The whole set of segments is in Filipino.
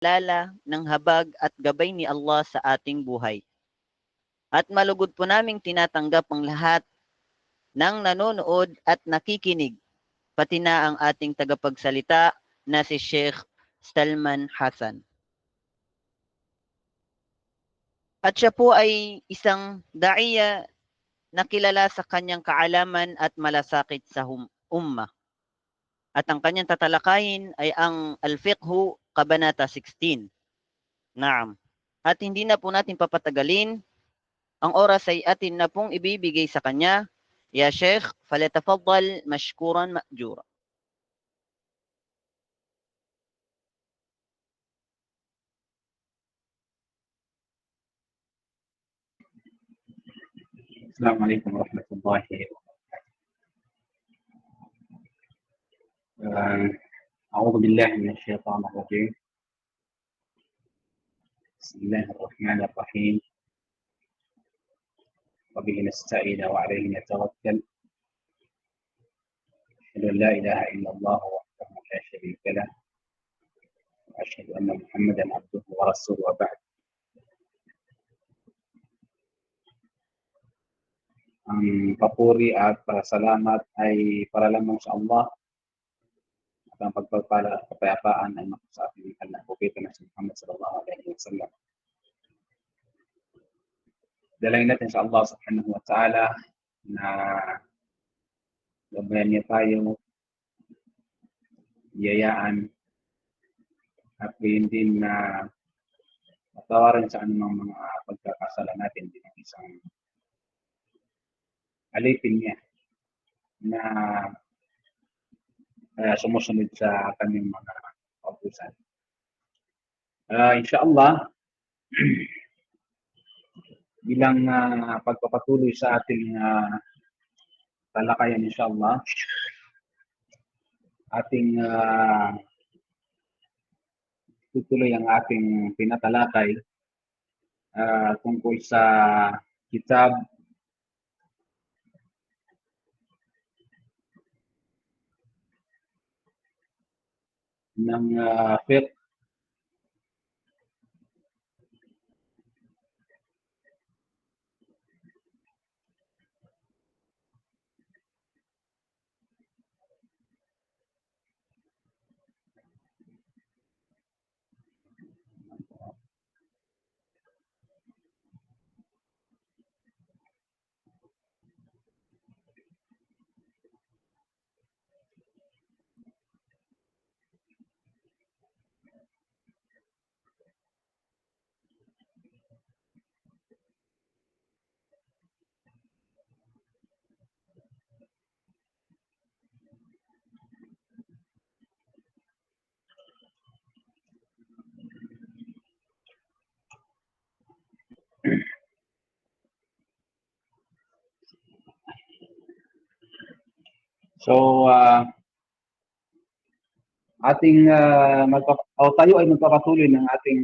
lala ng habag at gabay ni Allah sa ating buhay. At malugod po naming tinatanggap ang lahat ng nanonood at nakikinig, pati na ang ating tagapagsalita na si Sheikh Salman Hassan. At siya po ay isang daiya na kilala sa kanyang kaalaman at malasakit sa ummah. At ang kanyang tatalakayin ay ang Al-Fiqhu, Kabanata 16. Naam. At hindi na po natin papatagalin, ang oras ay atin na pong ibibigay sa kanya. Ya Sheikh, falyatafaddal mashkuran ma'jura. السلام عليكم ورحمة الله وبركاته. أعوذ بالله من الشيطان الرجيم. بسم الله الرحمن الرحيم. وبه نستعين وعليه نتوكل. أشهد أن لا إله إلا الله وحده لا شريك له، وأشهد أن محمدا عبده ورسوله، وبعد. Ang papuri at pasalamat ay para lamang sa Allah at ang pagpapala at kapayapaan ay mako sa ating mahal na propeta na si Muhammad sallallahu alaihi wasallam. Dalangin natin sa Allah subhanahu wa ta'ala na gabayan niya tayo, biyayaan, at gayon din na matawaran sa anumang mga pagkakasala natin bilang isang alipin niya na sumusunod sa kanyang mga kautusan. Inshallah, bilang pagpapatuloy sa ating talakayan, inshallah, ating tutuloy ang ating pinatalakay tungkol sa kitab ng fiqh So, tayo ay magpapatuloy ng ating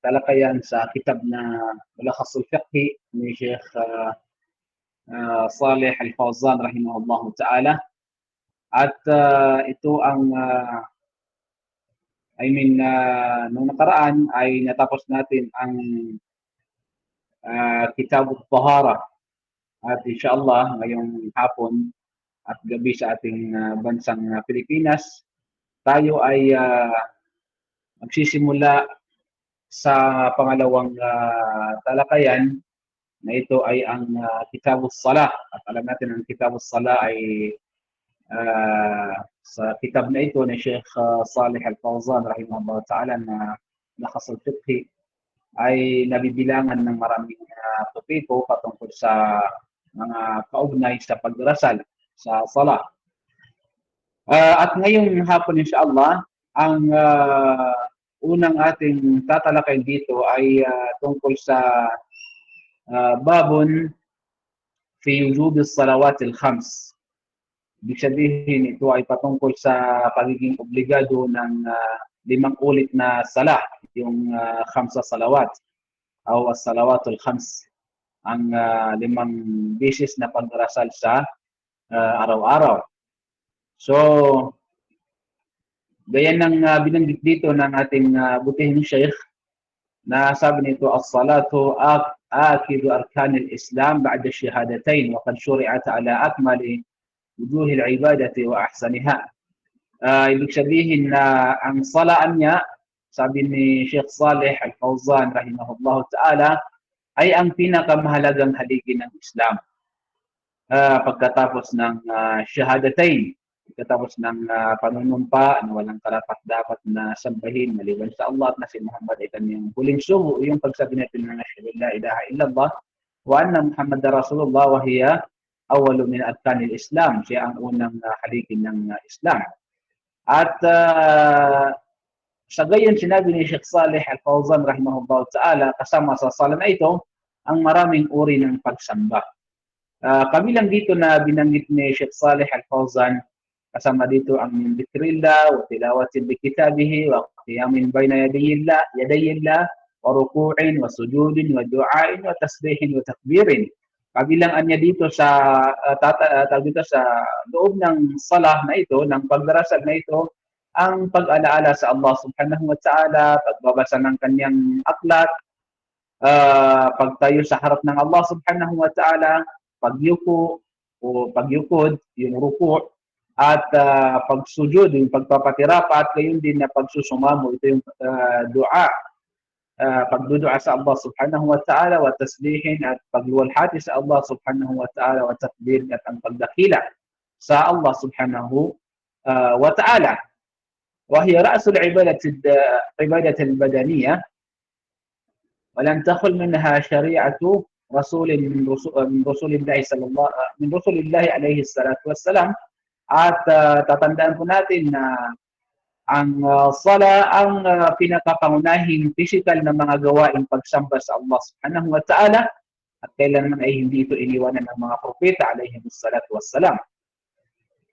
talakayan sa kitab na Mulakhas al-Fiqhi ni Sheikh Saleh Al-Fawzan rahimahullahu ta'ala. At ito ang nung nakaraan ay natapos natin ang Kitab al-Tahara. At inshallah, ngayong hapon at gabi sa ating bansang Pilipinas, tayo ay magsisimula sa pangalawang talakayan na ito ay ang Kitab al-Salah. At alam natin ang Kitab al-Salah ay sa kitab na ito ni Sheikh Saleh Al-Fawzan rahimahullah ta'ala na Mulakhas al-Fiqhi ay nabibilangan ng maraming topiko patungkol sa mga kaugnay sa pagdarasal sa salah. At ngayong hapon inshallah, ang unang ating tatalakayin dito ay tungkol sa babun fi wujub as-salawat al-khams. Ibig sabihin, ito ay patungkol sa pagiging obligado ng 5 ulit na salah, yung khamsa salawat o as-salawatul khams, ang 5 beses na pagdarasal sa araw-araw. So, Gaya ng binanggit dito ng ating butihing Sheikh na sabi nito, as-salatu akidu arkanil Islam ba'da shahadatain wa qad syuri'at ala akmali wujuhil ibadati wa ahsaniha. Ibig sabihin na ang salaan niya, sabi ni Sheikh Saleh Al-Fawzan rahimahullah ta'ala, ay ang pinakamahalagang haligi ng Islam. Pagkatapos ng shahadatain, pagkatapos ng panunumpa na walang karapat-dapat na sambahin maliban sa Allah at na si Muhammad ay kanyang huling sugo, yung pagsabi natin na asyhadu an la ilaha illallah wa anna Muhammad Rasulullah wa hiya awwalu min arkanil Islam. Siya ang unang haligi ng Islam. At sa gayon sinabi ni Sheikh Saleh Al-Fawzan rahimahullah ta'ala, kasama sa sala na ito ang maraming uri ng pagsamba. Kabilang dito na binanggit ni Sheikh Saleh Al-Fawzan, kasama dito ang dhikrillah wa tilawatin bi kitabihi wa qiyamin bayna yadayillah wa ruku'in wa sujudin wa du'ain wa tasbihin wa takbirin. Kabilangan niya dito sa sa loob ng salah na ito, ng pagdarasal na ito, ang pag-alaala sa Allah subhanahu wa ta'ala, pagbabasa ng kanyang aklat, pagtayo sa harap ng Allah subhanahu wa ta'ala, pagyuko o pagyukod, yung ruku', at pagsujud, yung pagpapatirapat, gayon din na pagsusumamo, ito yung dua, pagdudua sa Allah subhanahu wa ta'ala, wa tasbihin, at pagluwalhati sa Allah subhanahu wa ta'ala, wa takbir, at ang pagdakila sa Allah subhanahu wa ta'ala. وهي رأس العبادة البدنية ولم تخل منها شريعة رسول من رسول الله من رسول الله عليه الصلاة والسلام. At tatandaan po natin na ang sala ang pinakapangunahing physical na mga gawaing pagsamba sa Allah subhanahu wa ta'ala, at kailanman ay hindi ito iniwanan ng mga propeta alayhi salatu wassalam.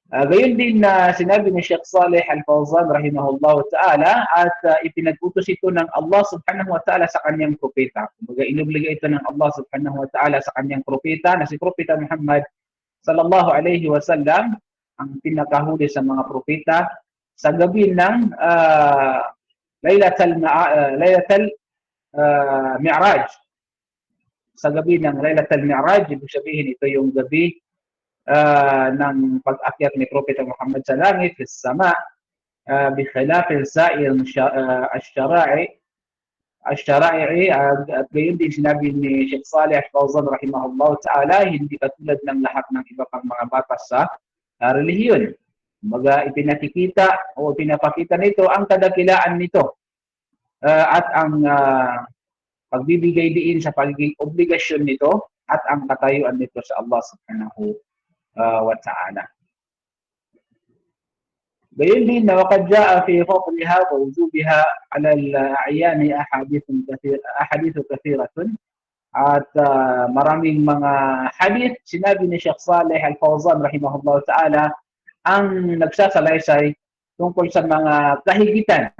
Gayon din na sinabi ni Sheikh Saleh Al-Fawzan rahimahullah ta'ala, at ipinag-utos ito ng Allah subhanahu wa ta'ala sa kanyang propeta. Kumbaga inubliga ito ng Allah subhanahu wa ta'ala sa kanyang propeta na si Propeta Muhammad sallallahu alayhi wa sallam, ang pinakahuli sa mga propeta, sa gabi ng Laylatul Mi'raj. Sa gabi ng Laylatul Mi'raj, ibig sabihin ito yung gabi ng pag-akyat ni Propeta Muhammad sa langit, sa sama, bikhilaf sa'ir al-shara'i, at gayon din sinabi ni Sheikh Saleh Al-Fawzan rahimahullah ta'ala, hindi katulad ng lahat ng iba pang mga batas sa relihiyon. Kumbaga ipinakikita o pinapakita nito ang kadakilaan nito at ang pagbibigay diin sa pagiging obligasyon nito at ang katayuan nito sa Allah subhanahu wa ta'ala. Gayon din na waqad jaa fi fadliha wa wujubiha ala al-a'yan ahadith kathiratun, at maraming mga hadith sinabi ni Sheikh Saleh Al-Fawzan rahimahullah ta'ala ang nagsasalaysay tungkol sa mga kahigitan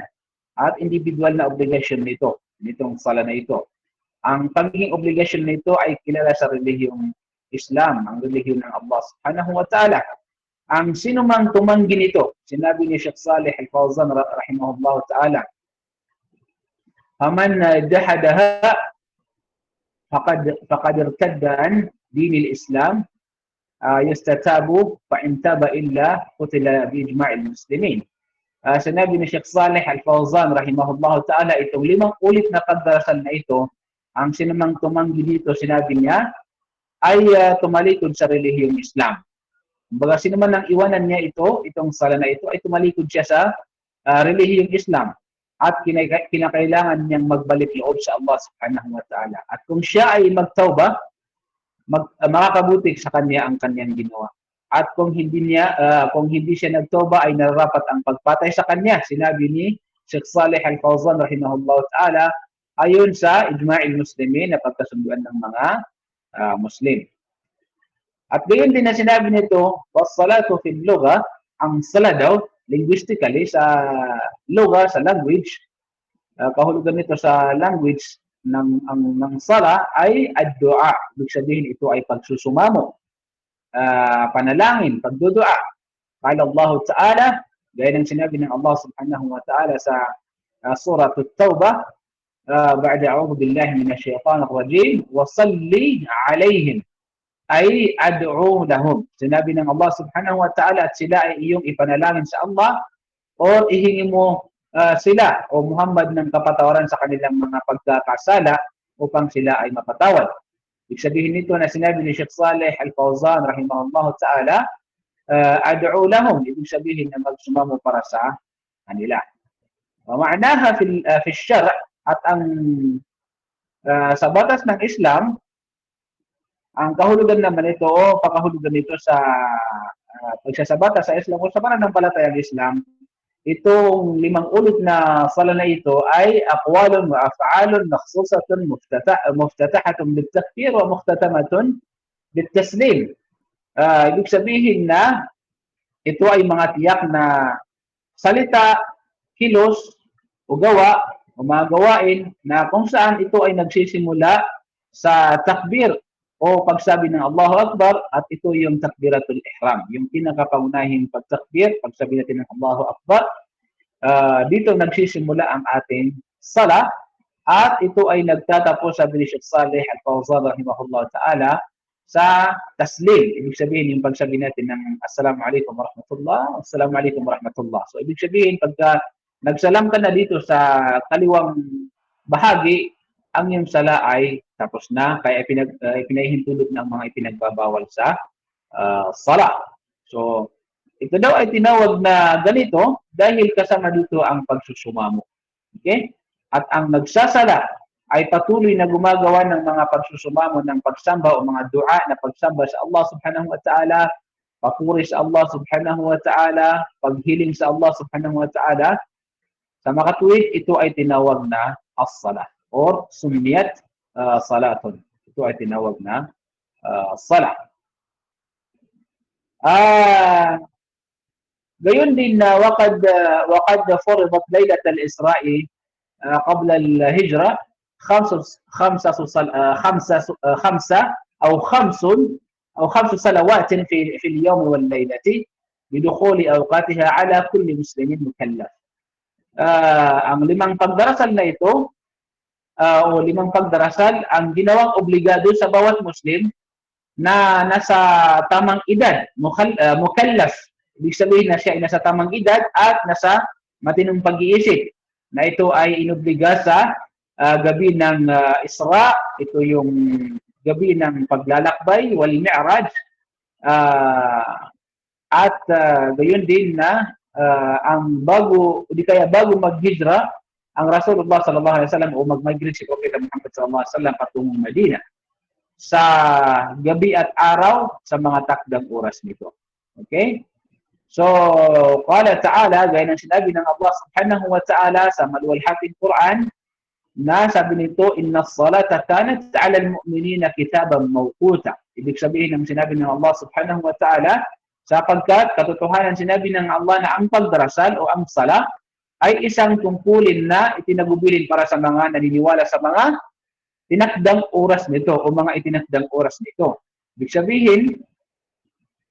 at individual na obligasyon nitong sala na ito. Ang pagiging obligasyon nito ay kilala sa relihiyong Islam, ang relihiyon ng Allah subhanahu wa ta'ala. Ang sino mang tumanggi nito, sinabi ni Sheikh Saleh Al-Fawzan rahimahullah ta'ala, "Faman jahadaha faqad irtadda an dinil Islam, yustatabu fa in taba illa qutila bi ijma'il muslimin." Sinabi ni Sheikh Saleh Al-Fawzan rahimahullah ta'ala, itong 5 ulit na pagdarasal na ito, ang sinumang tumanggi dito, sinabi niya, ay tumalikod sa relihiyong Islam. Kumbaga, sino man ang iwanan niya itong sala na ito, ay tumalikod siya sa relihiyong Islam. At kinakailangan niyang magbalik loob sa Allah subhanahu wa ta'ala. At kung siya ay magtawba, makakabuti sa kanya ang kanyang ginawa. At kung hindi siya nagtawba, ay nararapat ang pagpatay sa kanya. Sinabi ni Sheikh Saleh Al-Fawzan rahimahullah ta'ala, ayon sa ijma'il muslimin na pagkasunduan ng mga Muslim. At gayon din na sinabi nito, was-salatu fil lugha, ang sala daw linguistically sa lugha, sa language, kahulugan nito sa language ng sala ay ad-du'a. Ibig sabihin ito ay pagsusumamo, panalangin, pagdudua. Qala Allah Ta'ala, Gaya ng sinabi ng Allah subhanahu wa ta'ala sa surah At-Tawbah, بعد أعوذ بالله من الشيطان الرجيم وصلي عليهم ay ad'u lahum. Sinabi ng Allah subhanahu wa ta'ala at sila ay iyong ipanalangin sa Allah o ihingi mo sila o Muhammad ng kapatawaran sa kanilang mga pagkakasala upang sila ay mapatawad. Ibig sabihin nito na sinabi ni Sheikh Saleh Al-Fawzan rahimahullah ta'ala, ad'u lahum. Ibig sabihin na magsumamo para sa kanila. Ma'anaha fi syara' at ang sa batas ng Islam, ang kahulugan naman ito o pakahulugan nito sa pagsasabata sa Islam o sa pananampalatayang Islam, itong 5 ulit na sala na ito ay aqwalun wa af'alun makhsusatun muftatahatun bil-takbir wa muhtatamatun bil-taslim. Ibig sabihin na ito ay mga tiyak na salita, kilos o gawa o mga gawain na kung saan ito ay nagsisimula sa takbir o pagsabi ng Allahu Akbar at ito yung takbiratul ihram, yung pinakapaunahing pagtakbir, pagsabi natin ng Allahu Akbar. Dito nagsisimula ang ating sala at ito ay nagtatapos, sabi ni Sheikh Saleh Al-Fawzan rahimahullah ta'ala, sa taslim. Ibig sabihin yung pagsabi natin ng Assalamu alaikum warahmatullah, Assalamu alaikum warahmatullah. So ibig sabihin pagka nagsalam ka na dito sa kaliwang bahagi, ang iyong sala ay tapos na, kaya pinahihintulot ng mga ipinagbabawal sa sala. So, ito daw ay tinawag na ganito dahil kasama dito ang pagsusumamo. Okay? At ang nagsasala ay patuloy na gumagawa ng mga pagsusumamo ng pagsamba o mga dua na pagsamba sa Allah subhanahu wa ta'ala, papuri sa Allah subhanahu wa ta'ala, paghiling sa Allah subhanahu wa ta'ala. Sa makatuwid, ito ay tinawag na as-salah or sunniyat salatun. Ito ay tinawag na salah. Gayon din na waqad furidat laylat al-Isra'i qabla al-hijra خمس صلوات في اليوم والليلة بدخول أوقاتها على كل مسلم مكلف. Ang 5 pagdarasal na ito o 5 pagdarasal ang ginawang obligado sa bawat Muslim na nasa tamang edad, mukallaf. Ibig sabihin na siya ay nasa tamang edad at nasa matinong pag-iisip. Na ito ay inobliga sa gabi ng Isra, ito yung gabi ng paglalakbay, wal mi'raj, at gayon din na ang bago mag-hijra ang Rasulullah sallallahu alaihi wasallam o mag-migrate si Propeta Muhammad sallallahu alaihi wasallam patungong Madina sa gabi at araw sa mga takdang oras nito. Okay? So, qala ta'ala, gaya ng sinabi ng Allah subhanahu wa ta'ala sa maluwalhating Quran, na sabi nito, inna as-salata kanat 'ala al-mu'minina kitaban mawquta. Ibig sabihin ng sinabi ng Allah subhanahu wa ta'ala, sapagkat katotohanan sinabi ng Allah na ang pagdarasal o ang sala ay isang tungkulin na itinagubilin para sa mga naniniwala sa mga tinakdang oras nito o mga itinakdang oras nito. Ibig sabihin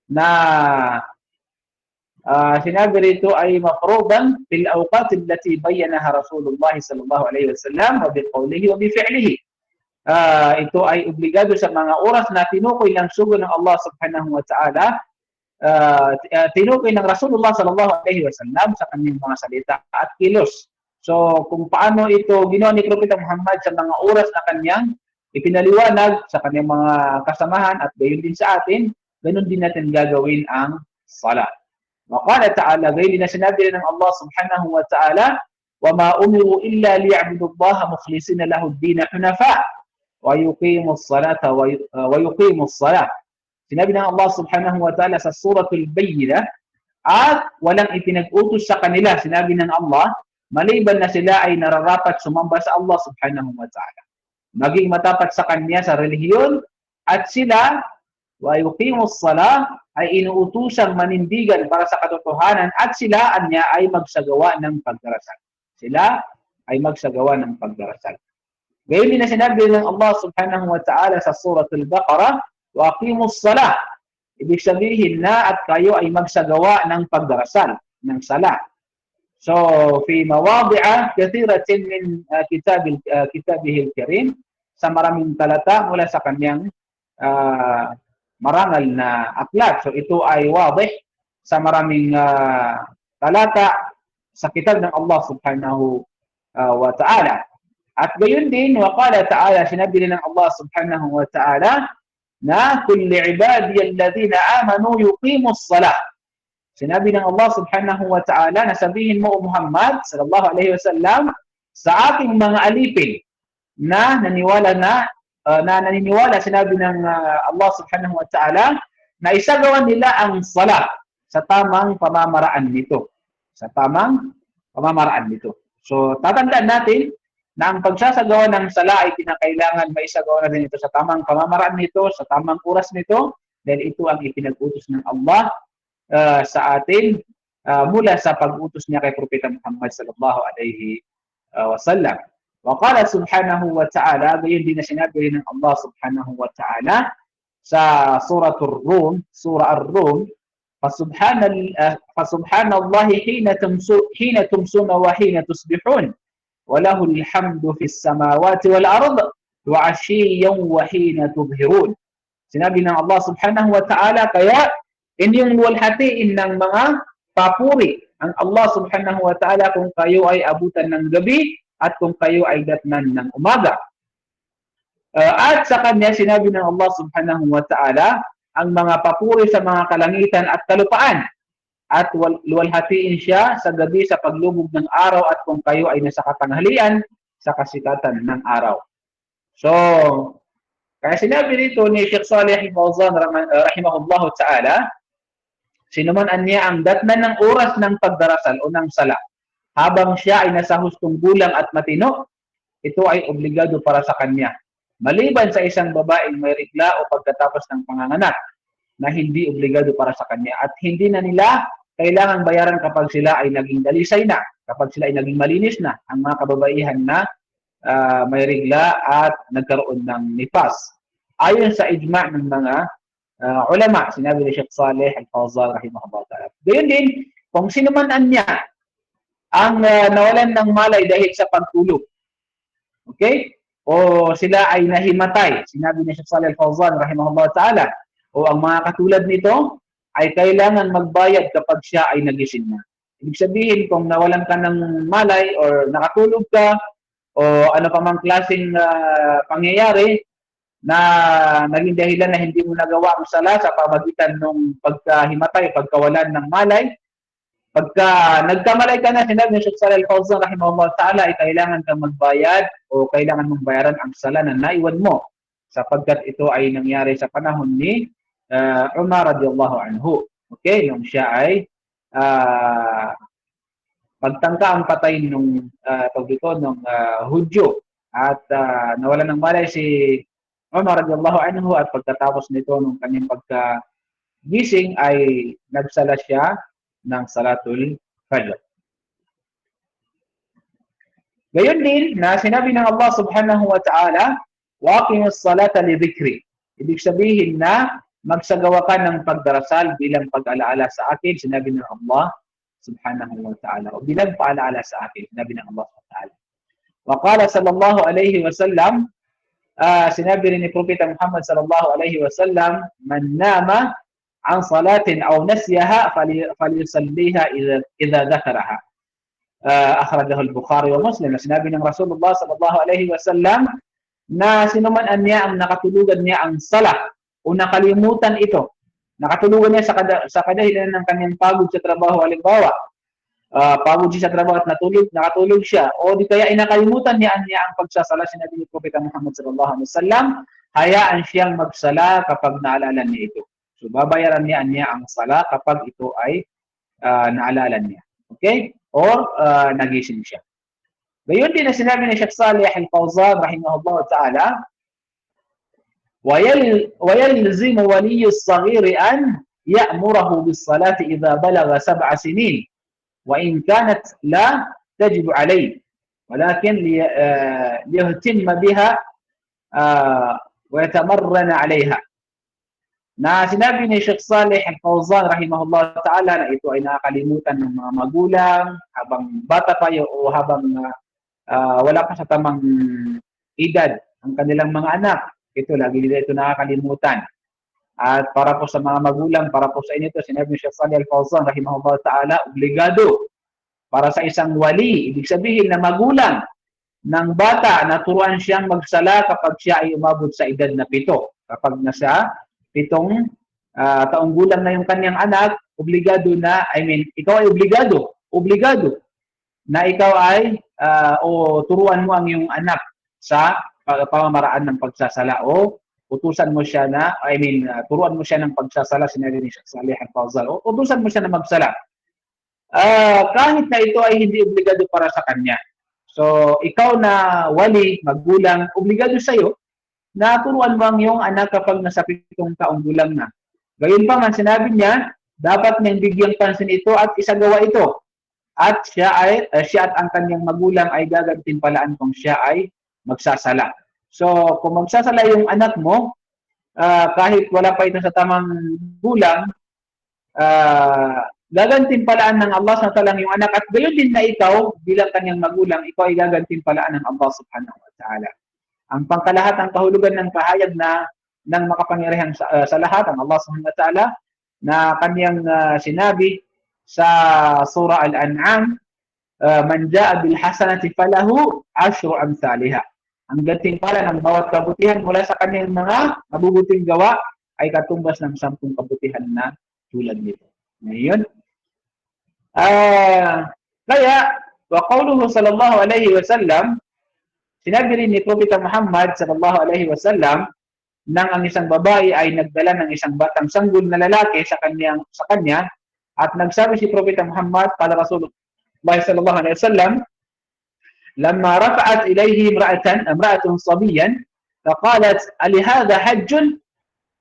na sinabi rito ay mafruḍan fil awqat allati bayyanaha Rasulullah sallallahu alaihi wasallam wa biqawlihi wa bifi'lihi. Ito ay obligado sa mga oras na tinukoy ng sugo ng Allah subhanahu wa ta'ala, tinukoy ng Rasulullah sallallahu alaihi wasallam sa kanyang mga salita at kilos. So, kung paano ito ginawa ni Propeta Muhammad sa mga oras na kanyang ipinaliwanag sa kanyang mga kasamahan at gayon din sa atin, ganun din natin gagawin ang salat. Waqala ta'ala, gayon din na sinabi ng Allah subhanahu wa ta'ala, وَمَا أُمِرُوا إِلَّا لِيَعْبُدُوا اللَّهَ مُخْلِصِينَ لَهُ الدِّينَ حُنَفَاءَ وَيُقِيمُوا الصَّلَاةَ. Sinabi ng Allah subhanahu wa ta'ala sa suratul Bayyinah, at walang ipinag-utos sa kanila, sinabi ng Allah, maliban na sila ay nararapat sumamba sa Allah subhanahu wa ta'ala, maging matapat sa Kanya sa relihiyon, at sila wa yuqimus salah ay inuutosang manindigan para sa katotohanan, at sila anya ay magsagawa ng pagdarasal. Sila ay magsagawa ng pagdarasal. Gayon din na sinabi ng Allah subhanahu wa ta'ala sa suratul Baqarah, wa aqimus salah. Ibig sabihin na at kayo ay magsagawa ng pagdarasal. ng sala. So, fi mawadhi'a kathiratin min kitabihi al-karim, sa maraming talata mula sa kanyang marangal na aklat. So, ito ay wadih sa maraming talata sa kitab ng Allah subhanahu wa ta'ala. At gayon din, waqala ta'ala, sinabi din ng Allah subhanahu wa ta'ala, na kulli ibadiy alladhina amanu yuqimus salah. Sinabi ng Allah subhanahu wa ta'ala na sabihin mo, Muhammad sallallahu alaihi wasallam, sa aking mga alipin na naniniwala, sinabi ng Allah subhanahu wa ta'ala, na isagawa nila ang salah sa tamang pamamaraan nito. Sa tamang pamamaraan nito. So, tatandaan natin na ang pagsasagawa ng sala ay kinakailangan maisagawa na rin ito sa tamang pamamaraan nito, sa tamang oras nito, dahil ito ang ipinag-utos ng Allah sa atin mula sa pag-utos niya kay Propeta Muhammad sallallahu alaihi wasallam. Wa qala subhanahu wa ta'ala, gayon din na sinabi rin ng Allah subhanahu wa ta'ala sa suratul Rum, surah Ar-Rum, fasubhanallahi hina tumsuna wa hina tusbihun. وله الحمد في السماوات والأرض وعشيا وحين تظهرون. Sinabi ng Allah subhanahu wa ta'ala, kaya inyong luwalhatiin ng mga papuri ang Allah subhanahu wa ta'ala kung kayo ay abutan ng gabi at kung kayo ay datnan ng umaga. At sa kanya sinabi ng Allah subhanahu wa ta'ala ang mga papuri sa mga kalangitan at kalupaan. At luwalhatiin siya sa gabi sa paglubog ng araw at kung kayo ay nasa katanghalian sa kasikatan ng araw. So, kaya sinabi rito ni Sheikh Salih Al-Fawzan rahimahullahu ta'ala, sinuman niya ang datnan ng oras ng pagdarasal o ng sala habang siya ay nasa hustong gulang at matino, ito ay obligado para sa kanya. Maliban sa isang babaeng may rigla o pagkatapos ng panganganak, na hindi obligado para sa kanya at hindi na nila kailangang bayaran kapag sila ay naging dalisay na, kapag sila ay naging malinis na, ang mga kababaihan na may rigla at nagkaroon ng nifas. Ayon sa ijma' ng mga ulama, sinabi ni Sheikh Salih Al-Fawzan rahimahullah ta'ala. Gayon din, kung sino man niya ang nawalan ng malay dahil sa pagtulog, okay? O sila ay nahimatay, sinabi ni Sheikh Salih Al-Fawzan rahimahullah ta'ala, o ang mga katulad nito ay kailangan magbayad kapag siya ay nagising na. Ibig sabihin, kung nawalan ka ng malay or nakatulog ka o ano pa mang klaseng pangyayari na naging dahilan na hindi mo nagawa ang sala sa pamagitan ng pagkahimatay, pagkawalan ng malay, pagka nagkamalay ka na, sinabi ni Sheikh Salih Al-Fawzan rahimahullah ta'ala, ay kailangan kang magbayad o kailangan mong bayaran ang sala na naiwan mo sapagkat ito ay nangyari sa panahon ni Umar radiyallahu anhu. Okay, nung siya ay pagtangka ang patay nung Hudyo at nawalan ng malay si Umar radiyallahu anhu at pagkatapos nito nung kanyang pagkagising ay nagsala siya ng Salatul Fajr. Gayon din na sinabi ng Allah subhanahu wa ta'ala, wa aqimus salata li dhikri. Ibig sabihin na magsagawa ka ng pagdarasal bilang pag-alaala sa akin, sinabi ng Allah subhanahu wa ta'ala. O bilang paalaala sa akin, sinabi ng Allah subhanahu wa ta'ala. Wa qala sallallahu alayhi wa sallam, sinabi rin ni Propeta Muhammad sallallahu alayhi wa sallam, man nama an salatin aw nasyaha falyusalliha idha dhakaraha. Akhrajahu al-Bukhari wa Muslim. Sinabi ng Rasulullah sallallahu alayhi wa sallam na sinuman niya ang nakatulugan niya ang salah o nakalimutan ito. Nakatulugan niya sa kadahilan ng kanyang pagod sa trabaho, halimbawa, pagod siya sa trabaho at nakatulog siya, o di kaya inakalimutan niya ang pagsasala, sinabi ni Propeta Muhammad sallallahu alaihi wasallam, hayaan siyang magsala kapag naalala niya ito. So babayaran niya ang sala kapag ito ay naalala niya. Okay? Or nagising siya. Gayon din na sinabi ni Sheikh Salih Al-Fawzan rahimahullah ta'ala, ويلزم ولي الصغير أن يأمره بالصلاة إذا بلغ 7 سنين وإن كانت لا تجب عليه ولكن ليهتم بها ويتمرن عليها. Na sinabi ni Sheikh Saleh Al-Fawzan rahimahullah ta'ala na ito ay nakakalimutan ng mga magulang habang bata pa o habang wala pa sa tamang edad ang kanilang mga anak. Ito, lagi nila ito nakakalimutan. At para po sa mga magulang, para po sa inyo ito, sinabi ni Sheikh Saleh Al-Fawzan rahimahullah ta'ala, obligado para sa isang wali, ibig sabihin na magulang ng bata na turuan siyang magsala kapag siya ay umabot sa edad na 7. Kapag nasa 7 taong gulang na yung kanyang anak, obligado na, ikaw ay obligado na ikaw ay o turuan mo ang iyong anak sa pamamaraan ng pagsasala o utusan mo siya na, turuan mo siya ng pagsasala, sinabi ni Sheikh Saleh Al-Fawzan, o utusan mo siya na magsala. Kahit na ito ay hindi obligado para sa kanya. So, ikaw na wali, magulang, obligado sa'yo na turuan mo ang iyong anak kapag nasa 7 taong gulang na. Gayon pa man, sinabi niya, dapat niyang bigyang pansin ito at isagawa ito. At siya at ang kanyang magulang ay gagantimpalaan kung siya ay magsasala. So, kung magsasala yung anak mo, kahit wala pa ito sa tamang gulang, gagantimpalaan ng Allah subhanahu wa ta'ala yung anak, at gayon din na ikaw bilang kanyang magulang, ikaw ay gagantimpalaan ng Allah subhanahu wa ta'ala. Ang pangkalahat, ang kahulugan ng pahayag ng makapangyarihan sa lahat, ang Allah subhanahu wa ta'ala, na kanyang sinabi sa surah Al-An'am, man ja'a bil hasanati falahu 10 amsalha. Ang gantimpala ng bawat kabutihan mula sa kanyang mga mabubuting gawa ay katumbas ng 10 kabutihan na tulad nito. Ngayon, kaya wa qawluhu sallallahu alaihi wasallam, sinabi rin ni Propeta Muhammad sallallahu alaihi wasallam nang ang isang babae ay nagdala ng isang batang sanggol na lalaki sa kanya, at nagsabi si Propeta Muhammad pada Rasulullah sallallahu alaihi wasallam, lamma rafa'at ilayhi imra'atun sabiyan faqalat ali hadha hajjun,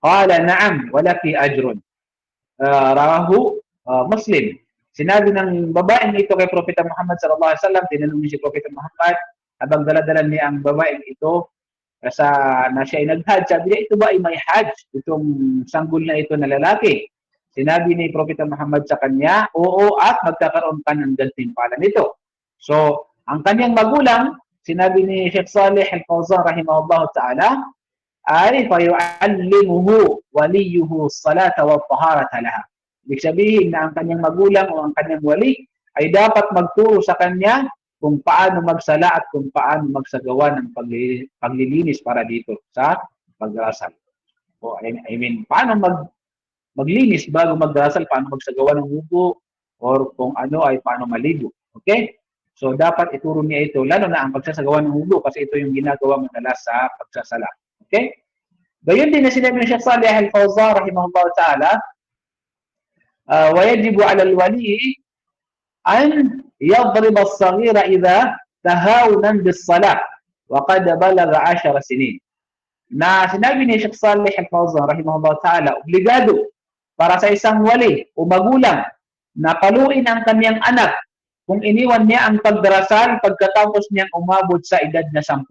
qala na'am wa laki ajrun. Rawahu Muslim. Sinabi ng babaeng ito kay Propeta Muhammad sallallahu alaihi wasallam, tinanong ni si Propeta Muhammad habang dala-dala niya ang babaeng ito na siya ay nag-hajj, sabi niya, ito ba ay may hajj, itong sanggol na ito na lalaki? Sinabi ni Propeta Muhammad sa kanya, oo, at magkakaroon ka ng gantimpala nito. So, ang kanyang magulang, sinabi ni Sheikh Saleh Al-Fawzan rahimahullah ta'ala, ay fayu'allimuhu waliyuhu salata wa taharata laha. Ibig sabihin na ang kanyang magulang o ang kanyang wali ay dapat magturo sa kanya kung paano magsala at kung paano magsagawa ng paglilinis para dito sa pagdarasal. O paano maglinis bago magdarasal, paano magsagawa ng wudu, or kung ano ay paano maligo. Okay? So, dapat ituro niya ito, lalo na ang pagsasagawa ng wudu, kasi ito yung ginagawa madalas sa pagsasala. Okay? Gayon din na sinabi ni Sheikh Saleh Al-Fawzan rahimahullah ta'ala, وَيَجِبُ عَلَى الْوَلِيِّ أَنْ يَضْرِبَ الصَّغِيرَ إِذَا تَهَاوُنًا بِالصَّلَاةِ وَقَدْ بَلَغَ 10 سِنِينَ. Na sinabi ni Sheikh Saleh Al-Fawzan rahimahullah ta'ala, obligado para sa isang wali o magulang na paluin ang kanyang anak kung iniwan niya ang pagdarasal pagkatapos niyang umabot sa edad na 10.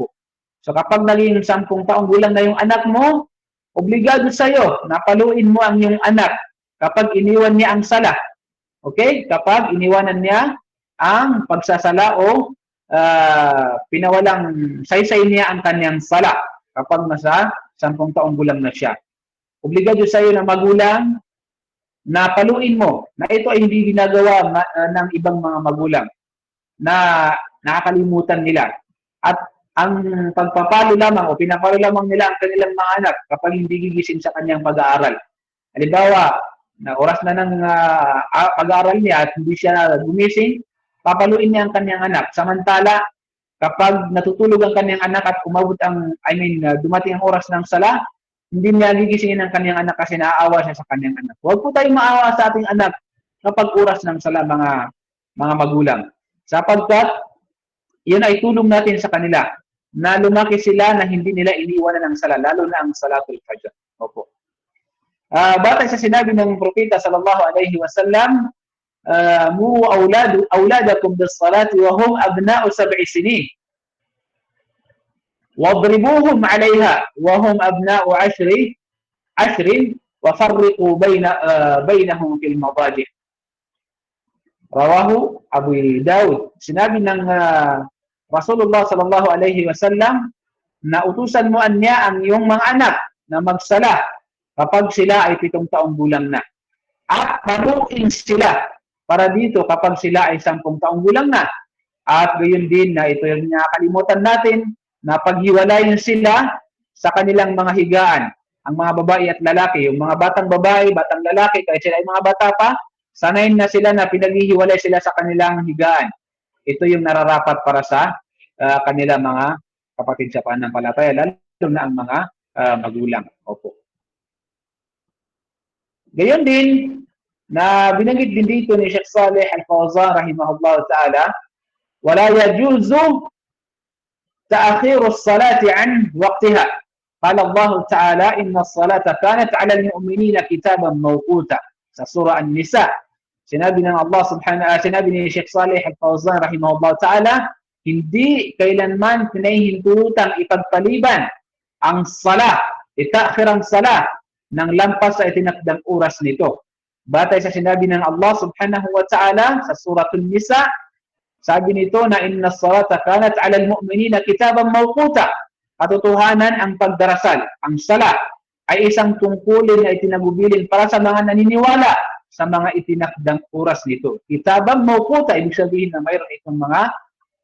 So kapag naging 10 taong gulang na yung anak mo, obligado sa'yo na paluin mo ang iyong anak kapag iniwan niya ang sala. Okay? Kapag iniwanan niya ang pagsasala o pinawalang saysay niya ang kanyang sala kapag nasa 10 taong gulang na siya. Obligado sa'yo na magulang na paluin mo na ito ay hindi ginagawa ng ibang mga magulang na nakakalimutan nila. At ang pagpapalo lamang o pinapalo lamang nila ang kanilang mga anak kapag hindi gigising sa kanyang pag-aaral. Halimbawa, na oras na ng pag-aaral niya at hindi siya gumising, papaluin niya ang kanyang anak. Samantala, kapag natutulog ang kanyang anak at umabot dumating ang oras ng sala, hindi niya gigisingin ang kanyang anak kasi naaawa siya sa kanyang anak. Huwag po tayong maawa sa ating anak kapag oras ng sala, mga magulang. Sapagkat, yun ay tulong natin sa kanila na lumaki sila na hindi nila iniiwanan ng sala, lalo na ang salatul fajr. Opo. Batay sa sinabi ng Propeta sallallahu alaihi wasallam, mu auladakum bis-salati wa hum abna'u 7 sinin. Wadribuhum 'alayha wa hum abna'u 10 وفرقوا بينهم في المضاجع. Rawahu Abu Dawud. Sinabi ng Rasulullah sallallahu alaihi wasallam na utusan mo anya ang iyong mga anak na magsala kapag sila ay 7 taong gulang na. At panuin sila para dito kapag sila ay 10 taong gulang na. At gayon din na ito yung nakalimutan natin na paghiwalayin sila sa kanilang mga higaan. Ang mga babae at lalaki, yung mga batang babae, batang lalaki, kahit sila ay mga bata pa, sanayin na sila na pinaghihiwalay sila sa kanilang higaan. Ito yung nararapat para sa kanila mga kapatid sa pananampalataya, lalo na ang mga magulang. Opo. Gayon din, na binanggit din dito ni Sheikh Saleh Al-Fawzan rahimahullah ta'ala, wala yajuzu ta'akhiru as-salati an waqtiha. Qala Allah ta'ala, inna as-salata kanat 'ala al-mu'minina kitaban mawquta. Sa surah An-Nisa, sinabi ng Allah sinabi ni Sheikh Saleh Al-Fawzan rahimahullah ta'ala, hindi kailanman pinahihintulutang ipagpaliban ang sala, itaakhir ang sala ng lampas sa itinakdang oras nito. Batay sa sinabi ng Allah subhanahu wa ta'ala sa surah An-Nisa, sabi nito na inna as-salata kanat 'ala al-mu'minina kitaban mawquta. Katotohanan ang pagdarasal, ang sala ay isang tungkulin na itinagubilin para sa mga naniniwala sa mga itinakdang oras nito. Kitabang mawquta, ibig sabihin na mayroon itong mga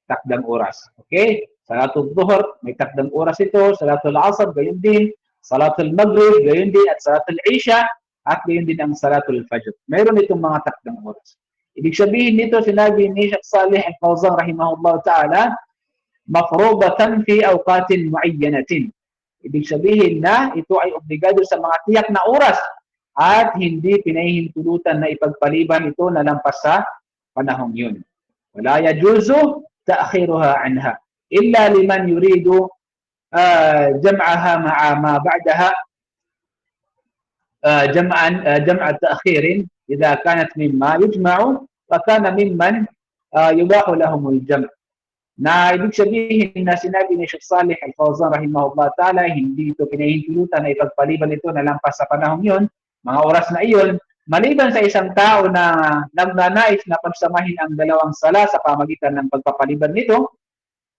takdang oras. Okay? Salatul Dhuhr, may takdang oras ito. Salatul Asr, gayon din. Salatul Maghrib, gayon din. At Salatul Isha, at gayon din ang Salatul Fajr. Mayroon itong mga takdang oras. Ibig sabihin nito, sinabi ni Sheikh Saleh Al-Fawzan rahimahullah ta'ala, mafrudatan fi awqatin muayyanatin. Ibig sabihin na ito ay obligado sa mga tiyak na oras at hindi pinahihintulutan na ipagpaliban ito na lampas sa panahong yun. Wala yajuzu ta'khiruha anha illa liman yuridu jam'aha ma'a ma ba'daha jam'a ta'khirin idha kanat mimma yujma'u wa kana mimman yubahu lahumul jam'. Na ibig sabihin na sinabi ni Sheikh Saleh Al-Fawzan rahimahullah ta'ala, hindi ito pinahihintulutan na ipagpaliban ito na lampas sa panahong yun, mga oras na iyon, maliban sa isang tao na nagnanais na pagsamahin ang dalawang sala sa pamagitan ng pagpapaliban nito,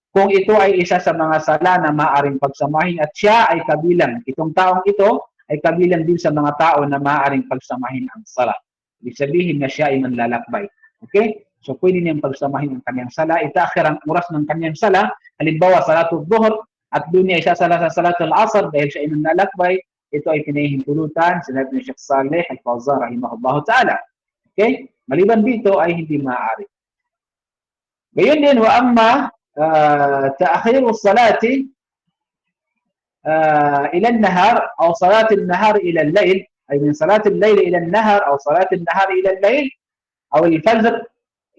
kung ito ay isa sa mga sala na maaaring pagsamahin at siya ay kabilang, itong taong ito ay kabilang din sa mga tao na maaaring pagsamahin ang sala. Ibig sabihin na siya ay manlalakbay. Okay? So, pwede niyang pagsamahin ang kanyang sala. Itaakhir ang oras ng kanyang sala. Halimbawa, Salatul Dhuhr, at doon niya isasala sa Salatul Asr dahil siya ay nanlalakbay. Ito ay pinahihintulutan. Sinabi ni Sheikh Saleh Al-Fawzan rahimahullah ta'ala. Okay? Maliban dito ay hindi maaari. Gayon din, wa amma ta'akhiru salati ila an-nahar aw salati an-nahar ila al-layl, ay min salati al-layl ila an-nahar aw salati an-nahar ila al-layl aw al-fajr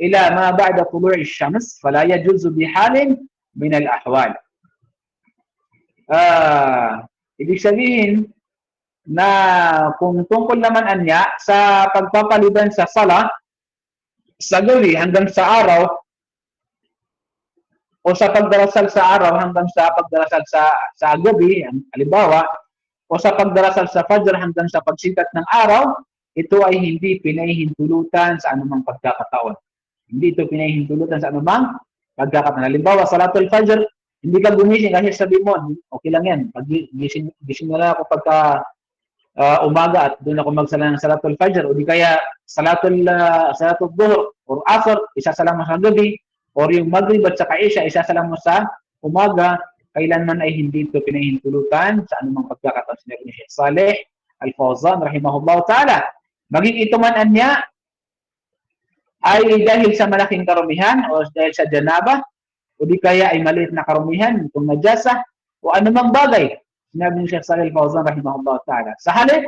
إلى ما بعد طلوع الشمس فلا يجوز بحال من الأحوال. Ibig sabihin na kung tungkol naman anya sa pagpapaliban sa sala sa gabi hanggang sa araw o sa pagdarasal sa araw hanggang sa pagdarasal sa gabi, halimbawa, o sa pagdarasal sa fajr hanggang sa pagsikat ng araw, ito ay hindi pinahihintulutan sa anumang pagkakataon. Hindi ito pinahihintulutan sa anumang pagkakataon. Halimbawa, Salatul Fajr, hindi ka gumising kasi sabi mo, okay lang yan. Pag gising na lang ako pagka umaga at doon ako magsala ng Salatul Fajr, o di kaya Salatul Dhuhr or Asr, isasala mo sa gabi, or yung Maghrib at saka Isha, isasala mo sa umaga, kailanman ay hindi ito pinahihintulutan sa anumang pagkakataon. Sinabi ni Sheikh Saleh Al-Fawzan rahimahullah ta'ala. Maging ito man anya ay dahil sa malaking karumihan o dahil sa janaba o di kaya ay maliit na karumihan, itong najasa o anumang bagay. Sinabi ni Sheikh Saleh Al-Fawzan rahimahullah ta'ala. Sa halip,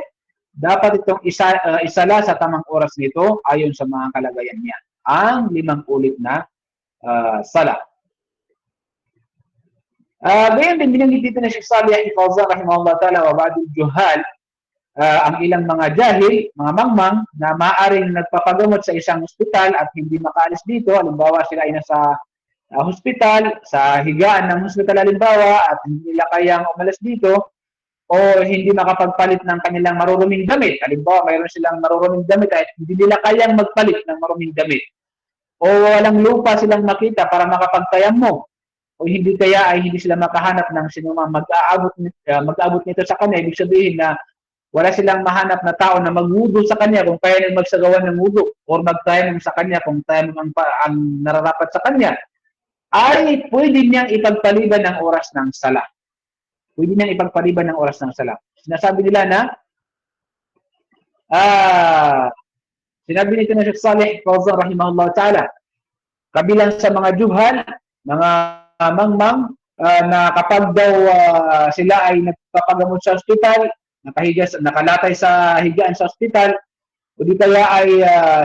dapat itong isala sa tamang oras nito ayon sa mga kalagayan niya. Ang 5 ulit na sala. Gayon din, binanggit dito ni Sheikh Saleh Al-Fawzan rahimahullah ta'ala wa ba'dul juhal, ang ilang mga jahil, mga mangmang, na maaaring nagpapagamot sa isang ospital at hindi makaalis dito. Halimbawa, sila ay nasa hospital, sa higaan ng hospital halimbawa, at hindi nila kayang umalis dito. o hindi makapagpalit ng kanilang maruruming damit. Halimbawa, mayroon silang maruruming damit at hindi nila kayang magpalit ng maruming damit. O walang lupa silang makita para makapagtayamum. O hindi kaya ay hindi sila makahanap ng sinumang mag-aabot nito sa kanya. Ibig sabihin na wala silang mahanap na tao na magwudu sa kanya kung kaya nang magsagawa ng wudu or magtayamum sa kanya kung tayamum ang nararapat sa kanya, ay pwede niyang ipagpaliban ng oras ng sala. Pwede niyang ipagpaliban ng oras ng sala. Sinasabi nila na sinabi nito na Sheikh Salih Fawzan rahimahullah ta'ala, kabilang sa mga juhal, mga mangmang, na kapag daw sila ay nagpapagamot sa ospital, nakalatay sa higaan sa ospital, o di kaya ay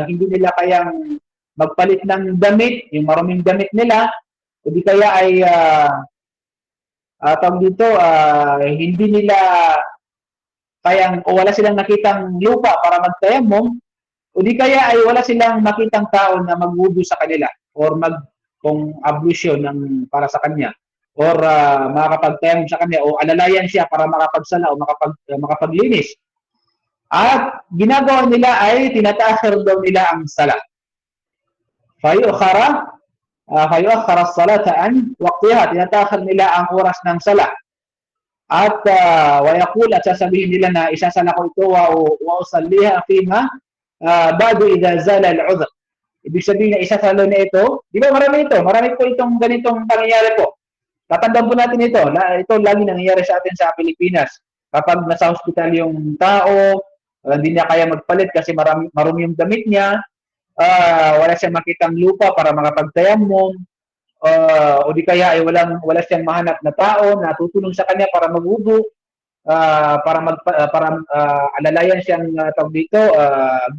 hindi nila kayang magpalit ng damit, yung maruming damit nila, o di kaya ay hindi nila kayang, o wala silang nakitang lupa para magtayamum, o di kaya ay wala silang makitang tao na magwudu sa kanila or kung ablution para sa kanya or makakapagtayamum sa kanya o alalayan siya para makapagsala o makapaglinis. At ginagawa nila ay tinataakhir daw nila ang sala. Fayukhara as-salata an waqtiha, tinataakhir nila ang oras ng sala. At wayaqul, at sasabihin nila na isasala ko ito wa usalliha fima ba'du idza zala al-'udhr. Ibig sabihin na isasalo na ito. Di ba marami ito? Marami po itong ganitong pangyayari po. Tatandaan po natin ito. Ito lagi nangyayari sa atin sa Pilipinas. Kapag nasa hospital yung tao, hindi niya kaya magpalit kasi marumi yung damit niya, wala siyang makitang lupa para makapagtayamum, o di kaya ay wala siyang mahanap na tao na tutulong sa kanya para magwudu, para alalayan siyang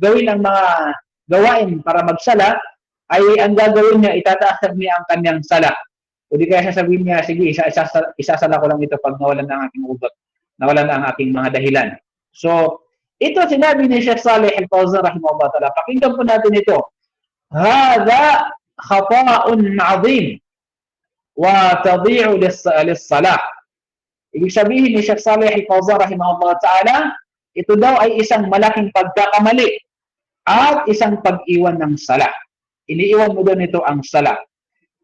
gawin ang mga gawain para magsala, ay ang gagawin niya, itataakhir niya ang kanyang sala. O di kaya sasabihin niya, sige, isasala ko lang ito pag nawalan na ang aking ugot, nawalan na ang aking mga dahilan. So, ito sinabi ni Sheikh Salih Al-Fawzan rahimahullah ta'ala. Pakinggan po natin ito. Hada khata'un 'azim wa tadhi'u lis-salah. Ibig sabihin ni Sheikh Salih Al-Fawzan rahimahullah ta'ala, ito daw ay isang malaking pagkakamali at isang pag-iwan ng sala. Iniiwan mo doon ito ang sala.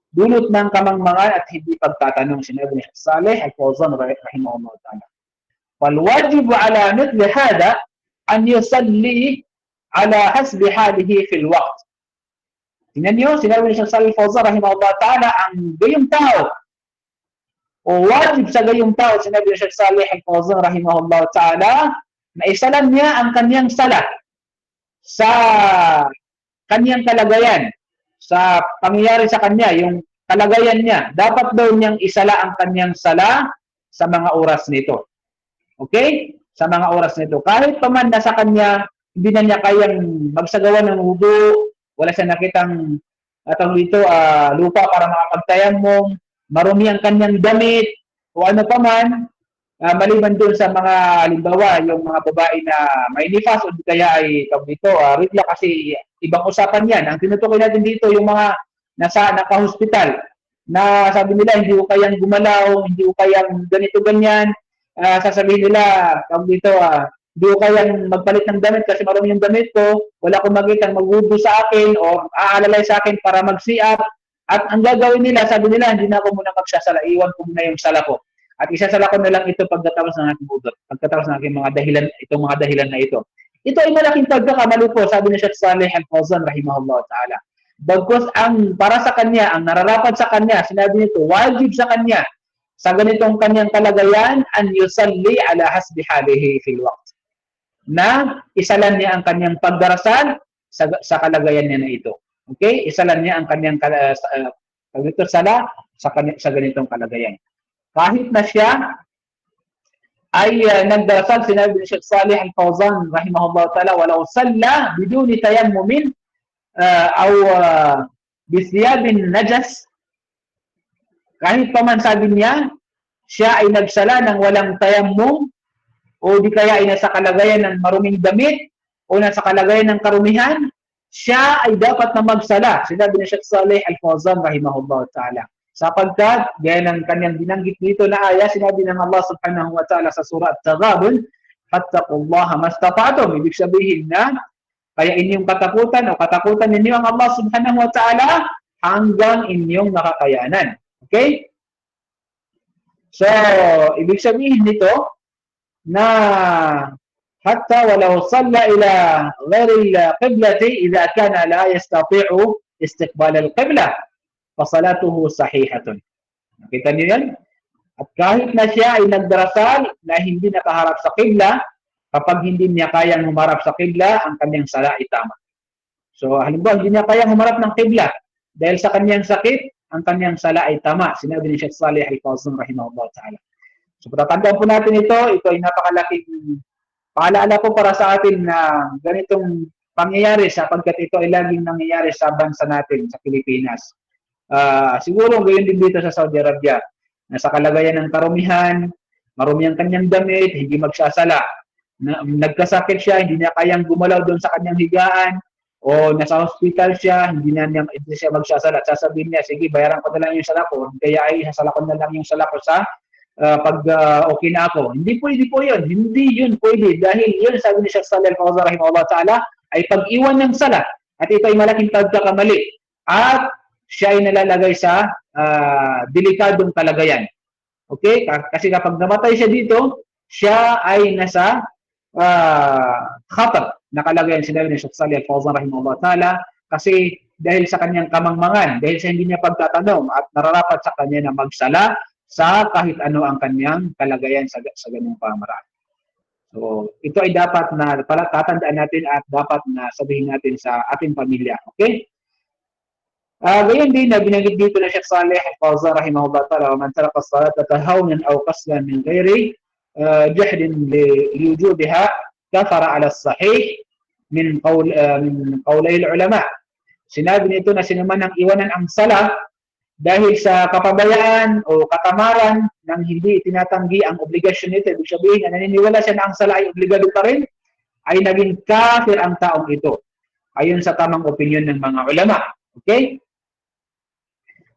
Dulot ng kamangmangan at hindi pagtatanong, sinabi ni Sheikh Salih Al-Fawzan rahimahullah ta'ala. فالواجب على مثل هذا أن يصلي على حسب حاله في الوقت. Tingnan niyo, sinabi ni Sheikh Salih Al-Fawzan rahimahullah ta'ala, ang gayong tao, o wajib sa gayong tao, sinabi ni Sheikh Salih Al-Fawzan rahimahullah ta'ala, na isalan niya ang kanyang sala sa kanyang kalagayan, sa pangyayari sa kanya, yung kalagayan niya. Dapat daw niyang isala ang kanyang sala sa mga oras nito. Okay? Sa mga oras nito. Kahit pa man nasa kanya, hindi na niya kayang magsagawa ng wudu, wala siya nakitang lupa para makapagtayamum, marumi ang kanyang damit, o ano pa man, maliban doon sa mga, halimbawa, yung mga babae na may nifas, o kaya ay ritla, kasi ibang usapan yan. Ang tinutukoy natin dito, yung mga naka-hospital, na sabi nila, hindi ko kayang gumalaw, hindi ko kayang ganito-ganyan, sasabihin nila, hindi ko kayang magpalit ng damit kasi marami yung damit ko, wala akong makitang magwudu sa akin o aalalay sa akin para mag-siap. At ang gagawin nila, sabi nila, hindi na ako muna magsasala, iwan ko muna yung sala ko. At isasala ko na lang ito pagkatapos ng aking wudu, pagkatapos ng aking mga dahilan, itong mga dahilan na ito. Ito ay malaking pagkakamali po, sabi ni Sheikh Salih Al-Fawzan rahimahullah ta'ala. Bagkus ang para sa kanya, ang nararapat sa kanya, sinabi nito, wajib sa kanya, sa ganitong kanyang kalagayan, an yusalli ala hasbi halihi fil waqt. Na isalan niya ang kanyang pagdarasal sa kalagayan niya na ito. Okay? Isalan niya ang kanyang sala sa ganitong kalagayan. Kahit na siya ay nagdarasal, sinabi ni Sheikh Salih Al-Fawzan rahimahullah ta'ala, walau salla biduni tayammumin aw bisiyabin najas, kahit pa man sabi niya, siya ay nagsala ng walang tayammum, o di kaya ay nasa kalagayan ng maruming damit, o nasa kalagayan ng karumihan, siya ay dapat na magsala. Sinabi ni Sheikh Salih Al-Fawzan rahimahullah ta'ala. Sapagkat, gaya ng kanyang binanggit dito na aya, sinabi ng Allah subhanahu wa ta'ala sa surah At-Taghabun, fattaqullaha mastata'tum. Ibig sabihin na, kaya inyong katakutan o katakutan ninyo ang Allah subhanahu wa ta'ala hanggang inyong nakakayanan. Okay? So, ibig sabihin nito na hatta walau salla ila ghairi al-qiblati idza kana la yastati'u istiqbal al-qibla fa salatuhu sahihatun. Nakita niyo yan? At kahit na siya ay nagdarasal na hindi nakaharap sa qibla, kapag hindi niya kayang humarap sa qibla, ang kanyang sala ay tama. So, halimbawa, hindi niya kayang humarap ng qibla dahil sa kanyang sakit, ang kanyang sala ay tama. Sinabi ni Sheikh Salih Al-Fawzan rahimahullah ta'ala. So, patatandaan po natin ito ay napakalaking paalala po para sa atin na ganitong pangyayari sapagkat ito ay laging nangyayari sa bansa natin, sa Pilipinas. Siguro gayon din dito sa Saudi Arabia, na sa kalagayan ng karumihan, marumi ang kanyang damit, hindi magsasala. Nagkasakit siya, hindi niya kayang gumalaw doon sa kanyang higaan, o nasa hospital siya, hindi siya magsasala. Sasabihin niya, sige, bayaran ko na lang yung sala ko, kaya ay sasala ko na lang yung sala ko sa pag okay na ako. Hindi po yun. Hindi yun pwede. Dahil yun, sabi ni Sheikh Salih Al-Fawzan rahimahullah ta'ala, ay pag-iwan ng sala. At ito ay malaking pagkakamali. At siya ay nalalagay sa delikadong kalagayan. Okay? Kasi kapag namatay siya dito, siya ay nasa khatar na kalagayan, sinabi ni Sheikh Salih Al-Fawzan rahimahullah ta'ala, kasi dahil sa kanyang kamangmangan, dahil sa hindi niya pagtatanong at nararapat sa kanya na magsala sa kahit ano ang kanyang kalagayan sa ganung pamaraan. So, ito ay dapat na tatandaan natin at dapat na sabihin natin sa ating pamilya. Okay? Gayon din na binanggit dito na Sheikh Salih Al-Fawzan rahimahullah ta'ala, man taraka as-salata tahawunan aw qasdan min ghairi jahdin liwujubiha kafara ala as-sahih min qawlay al-ulama. Sinabi nito na sinuman ang iwanan ang sala dahil sa kapabayaan o katamaran ng hindi tinatanggi ang obligasyon nito. Ibig sabihin na naniniwala siya na ang sala ay obligado pa rin, ay naging kafir ang taong ito. Ayon sa tamang opinion ng mga ulama. Okay?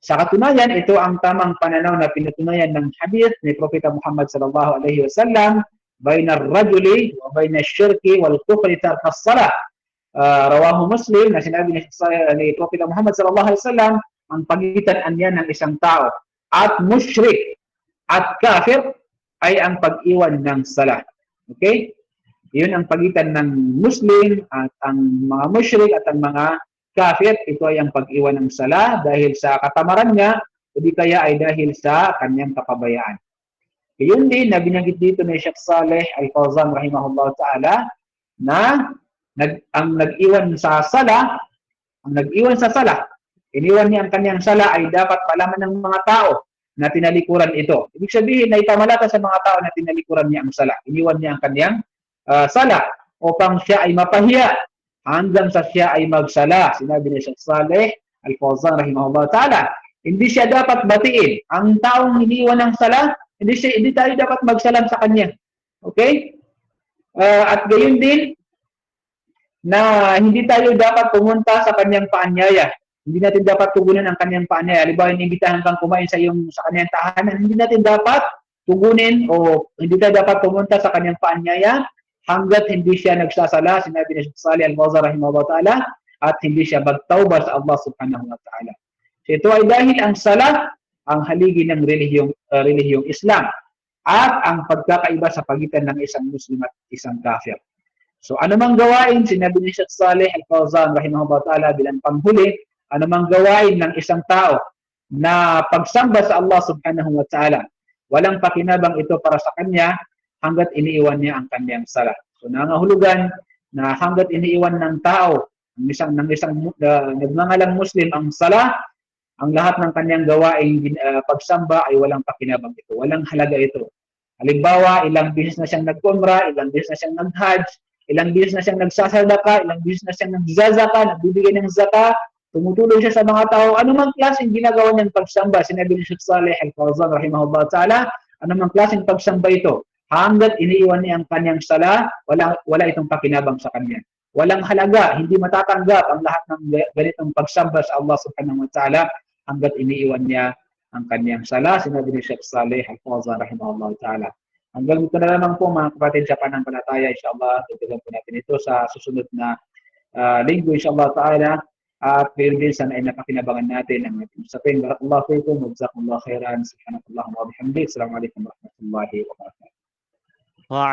Sa katunayan, ito ang tamang pananaw na pinutunayan ng hadith ni Propeta Muhammad sallallahu alaihi wasallam, bayna ar-rajuli wa bayna ash-shirki wal kufri tarka as-salah. Rawahu Muslim, na sinabi ni Propeta Muhammad sallallahu alaihi wasallam, ang pagitan niyan ng isang tao at musyrik at kafir ay ang pag-iwan ng sala. Okay? Yun ang pagitan ng Muslim at ang mga musyrik at ang mga kafir. Ito ay ang pag-iwan ng sala dahil sa katamaran niya o di kaya ay dahil sa kanyang kapabayaan. Yun din na binanggit dito ni Sheikh Salih Al-Fawzan rahimahullah ta'ala na ang nag-iwan sa sala, iniwan niya ang kanyang sala ay dapat malaman ng mga tao na tinalikuran ito. Ibig sabihin na ipamalata sa mga tao na tinalikuran niya ang sala. Iniwan niya ang kanyang sala upang siya ay mapahiya hanggang sa siya ay magsala. Sinabi ni Sheikh Salih Al-Fawzan rahimahullah ta'ala, hindi siya dapat batiin. Ang taong iniwan ng sala, hindi tayo dapat magsalam sa kanya. Okay? At gayon din na hindi tayo dapat pumunta sa kanyang paanyaya. Hindi natin dapat tugunan ang kanyang paanyaya. Halimbawa, inimbitahan kang kumain sa kanyang tahanan, hindi natin dapat tugunin o hindi tayo dapat pumunta sa kanyang paanyaya hanggat hindi siya nagsasala, sinabi ni Sheikh Salih Al-Fawzan rahimahullah ta'ala, at hindi siya magtawbah sa Allah subhanahu wa ta'ala. So ito ay dahil ang sala ang haligi ng relihiyong Islam at ang pagkakaiba sa pagitan ng isang Muslim at isang kafir. So anumang gawain, sinabi ni Sheikh Salih Al-Fawzan rahimahullah ta'ala bilang panghuli, anumang gawain ng isang tao na pagsamba sa Allah subhanahu wa ta'ala, walang pakinabang ito para sa kanya hanggat iniiwan niya ang kanyang sala. So nangahulugan na hanggat iniiwan ng tao, ng isang nagngangalang Muslim ang sala, ang lahat ng kanyang gawain pagsamba ay walang pakinabang ito, walang halaga ito. Halimbawa, ilang beses na siyang nag-umrah, ilang beses na siyang nag-hajj, ilang beses na siyang nagsasadaka, ilang beses na siyang nagzazaka, nagbibigay ng zakat, tumutulong siya sa mga tao, anumang klaseng ginagawa niyang pagsamba, sinabi ni Sheikh Salih Al-Fawzan rahimahullah ta'ala, anumang klaseng pagsamba ito, hanggat iniiwan niya ang kanyang sala, wala itong pakinabang sa kanya. Walang halaga, hindi matatanggap ang lahat ng ganitong pagsamba sa Allah subhanahu wa ta'ala hanggat iniiwan niya ang kanyang sala, sinabi ni Sheikh Saleh Al-Fawzan rahimahullah ta'ala. Hanggang dito na lamang po mga kapatid sa pananampalataya, insyaAllah, tutugan po natin ito sa susunod na linggo, insyaAllah ta'ala. At ngayon din, sana ay napakinabangan natin ang ating usapin. Barakallahu fiikum, wa jazakumullahu khairan, subhanakallahumma wa bihamdik. Assalamualaikum warahmatullahi wabarakatuh.